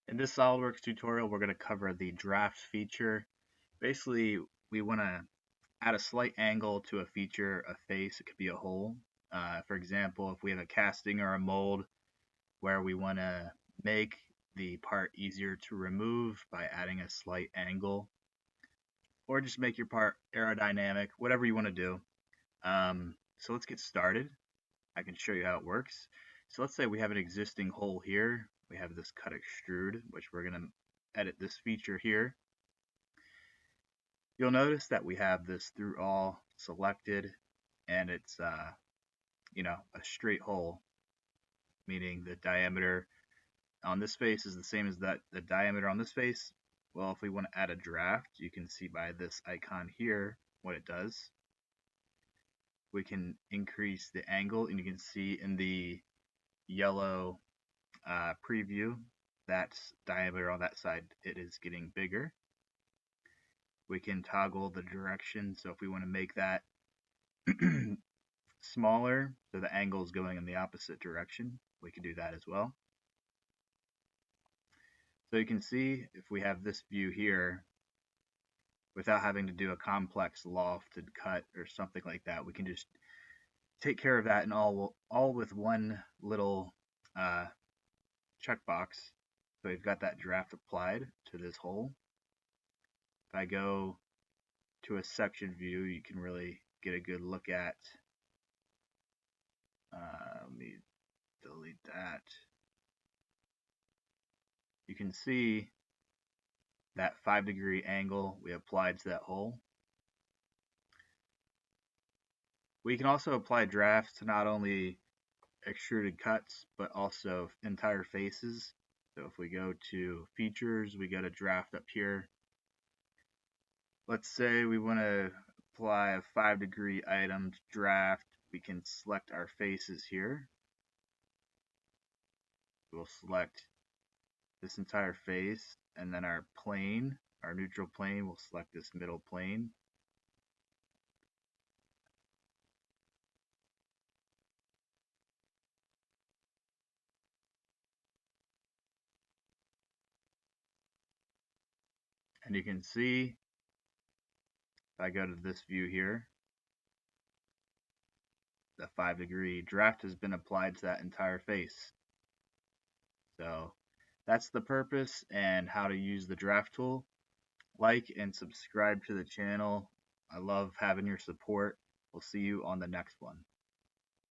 In this SolidWorks tutorial, we're going to cover the draft feature. Basically, we want to add a slight angle to a feature, a face, it could be a hole. For example, if we have a casting or a mold where we want to make the part easier to remove by adding a slight angle, or just make your part aerodynamic, whatever you want to do. So let's get started. I can show you how it works. So let's say we have an existing hole here. We have this cut extrude, which we're going to edit this feature here. You'll notice that we have this through all selected, and it's a straight hole, meaning the diameter on this face is the same as the diameter on this face. Well, if we want to add a draft, you can see by this icon here what it does. We can increase the angle, and you can see in the yellow preview that diameter on that side, it is getting bigger. We can toggle the direction, so if we want to make that smaller, so the angle is going in the opposite direction, we can do that as well. So you can see if we have this view here, without having to do a complex lofted cut or something like that, we can just take care of that and all with one little checkbox. So we've got that draft applied to this hole. If I go to a section view, you can really get a good look at. Let me delete that. You can see that 5-degree angle we applied to that hole. We can also apply drafts to not only extruded cuts, but also entire faces. So if we go to features, we go to draft up here. Let's say we want to apply a 5-degree item to draft. We can select our faces here. We'll select this entire face, and then our plane, our neutral plane, we'll select this middle plane. And you can see, if I go to this view here, the 5-degree draft has been applied to that entire face. So that's the purpose and how to use the draft tool. Like and subscribe to the channel. I love having your support. We'll see you on the next one.